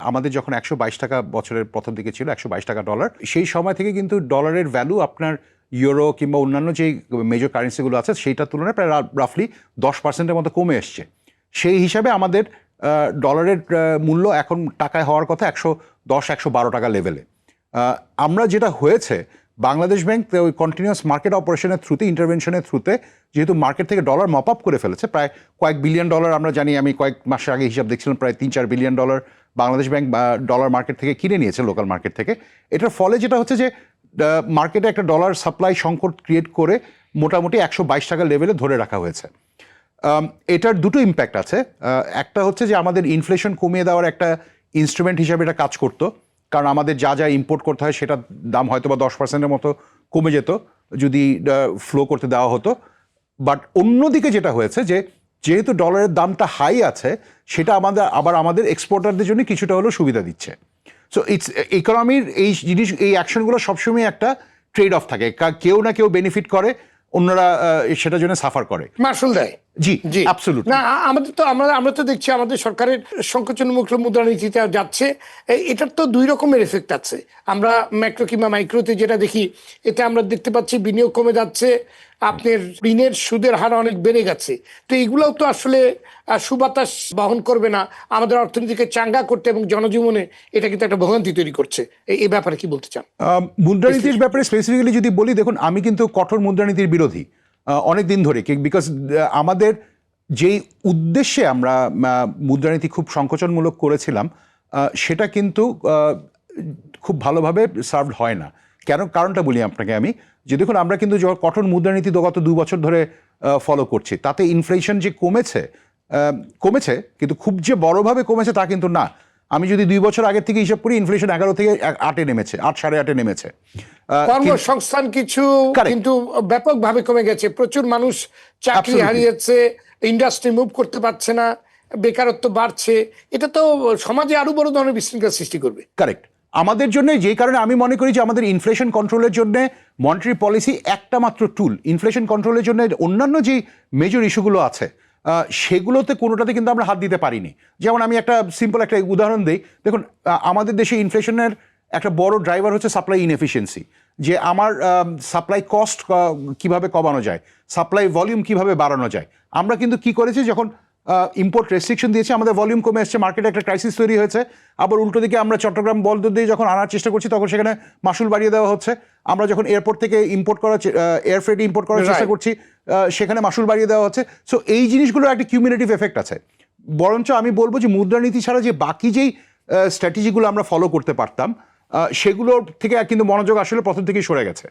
আমাদের যখন 122 টাকা বছরের প্রথম দিকে ছিল 122 টাকা ডলার, সেই সময় থেকে কিন্তু ডলারের ভ্যালু আপনার ইউরো কিংবা অন্যান্য যে মেজর কারেন্সিগুলো আছে সেইটার তুলনায় প্রায় রাফলি 10% মতো কমে এসছে। সেই হিসাবে আমাদের ডলারের মূল্য এখন টাকায় হওয়ার কথা 110-112 টাকা লেভেলে। আমরা যেটা হয়েছে, বাংলাদেশ ব্যাংক ওই কন্টিনিউয়াস মার্কেট অপারেশনের থ্রুতে, ইন্টারভেনশনের থ্রুতে, যেহেতু মার্কেট থেকে ডলার মপ আপ করে ফেলেছে, প্রায় কয়েক বিলিয়ন ডলার আমরা জানি, আমি কয়েক মাসের আগে হিসাব দেখছিলাম, প্রায় 3-4 billion dollar Bangladesh bank dollar market থেকে কিনে নিয়েছে, লোকাল মার্কেট থেকে। এটার ফলে যেটা হচ্ছে যে মার্কেটে একটা ডলার সাপ্লাই সংকট ক্রিয়েট করে মোটামুটি 122 টাকা লেভেলে ধরে রাখা হয়েছে। এটার দুটো ইম্প্যাক্ট আছে। একটা হচ্ছে যে আমাদের ইনফ্লেশন কমিয়ে দেওয়ার একটা ইনস্ট্রুমেন্ট হিসাবে এটা কাজ করতো, কারণ আমাদের যা যা ইম্পোর্ট করতে হয় সেটার দাম হয়তো বা 10%-এর মতো কমে যেত যদি ফ্লো করতে দেওয়া হতো। বাট অন্যদিকে যেটা হয়েছে যে যেহেতু ডলারের দামটা হাই আছে, সেটা আমাদের এক্সপোর্টারদের জন্য কিছুটা হলেও সুবিধা দিচ্ছে। সো ইটস ইকোনমির এই জিনিস, এই অ্যাকশনগুলো সবসময় একটা ট্রেড অফ থাকে, কেউ না কেউ বেনিফিট করে, অন্যরা সেটার জন্য সাফার করে, মাসুল দেয়। জি জি অ্যাবসলিউটলি। না, আমরা তো দেখছি আমাদের সরকারের সংকোচনমুক্ত মুদ্রানীতিতে যাচ্ছে। এটার তো দুই রকমের এফেক্ট আছে। আমরা ম্যাক্রো কিংবা মাইক্রোতে যেটা দেখি, এটা আমরা দেখতে পাচ্ছি বিনিয়োগ কমে যাচ্ছে, আপনার ঋণের সুদের হার অনেক বেড়ে গেছে। তো এগুলোও তো আসলে সুবাতাস বহন করবে না আমাদের অর্থনীতিকে চাঙ্গা করতে, এবং জনজীবনে এটা কিন্তু একটা ভোগান্তি তৈরি করছে। এই ব্যাপারে কি বলতে চান? মুদ্রানীতির ব্যাপারে স্পেসিফিক্যালি যদি বলি, দেখুন, আমি কিন্তু কঠোর মুদ্রানীতির বিরোধী অনেক দিন ধরে, বিকজ আমাদের যেই উদ্দেশ্যে আমরা মুদ্রানীতি খুব সংকোচনমূলক করেছিলাম, সেটা কিন্তু খুব ভালোভাবে সার্ভড হয় না। কারণটা বলি আপনাকে আমি, যে দেখুন, আমরা কিন্তু কঠোর মুদ্রানীতি গত 2 বছর ধরে ফলো করছি, তাতে ইনফ্লেশন যে কমেছে, কিন্তু খুব যে বড়ভাবে কমেছে তা কিন্তু না। আমি যদি 2 বছর আগের থেকে হিসাব করি, ইনফ্লেশন 11 থেকে 8-এ নেমেছে, 8-8.5-এ নেমেছে। কর্মসংস্থান কিছু কিন্তু ব্যাপকভাবে কমে গেছে, প্রচুর মানুষ চাকরি হারিয়েছে, ইন্ডাস্ট্রি মুভ করতে পারছে না, বেকারত্ব বাড়ছে। এটা তো সমাজে আরো বড় ধরনের বিশৃঙ্খলা সৃষ্টি করবে। কারেক্ট। আমাদের জন্য, যেই কারণে আমি মনে করি যে আমাদের ইনফ্লেশন কন্ট্রোলের জন্য মনিটারি পলিসি একটা মাত্র টুল। ইনফ্লেশন কন্ট্রোলের জন্য অন্যান্য যে মেজর ইস্যুগুলো আছে, সেগুলোতে কোনোটাতে কিন্তু আমরা হাত দিতে পারিনি। যেমন আমি একটা সিম্পল একটা উদাহরণ দিই। দেখুন, আমাদের দেশে ইনফ্লেশনের একটা বড় ড্রাইভার হচ্ছে সাপ্লাই ইনএফিসিয়েন্সি, যে আমার সাপ্লাই কস্ট কিভাবে কমানো যায়, সাপ্লাই ভলিউম কিভাবে বাড়ানো যায়। আমরা কিন্তু কি করেছি, যখন ইম্পোর্ট রেস্ট্রিকশন দিয়েছে, আমাদের ভলিউম কমে আসছে, মার্কেটে একটা ক্রাইসিস তৈরি হয়েছে। আবার উল্টো দিকে আমরা চট্টগ্রাম বন্দর দিয়ে যখন আনার চেষ্টা করছি, তখন সেখানে মাসুল বাড়িয়ে দেওয়া হচ্ছে। আমরা যখন এয়ারপোর্ট থেকে এয়ার ফ্রেট ইম্পোর্ট করার চেষ্টা করছি, সেখানে মাসুল বাড়িয়ে দেওয়া হচ্ছে। সো এই জিনিসগুলোর একটা কিউমুলেটিভ এফেক্ট আছে। বরঞ্চ আমি বলবো যে মুদ্রানীতি ছাড়া যে বাকি যেই স্ট্র্যাটেজিগুলো আমরা ফলো করতে পারতাম, সেগুলোর থেকে কিন্তু মনোযোগ আসলে প্রথম থেকেই সরে গেছে।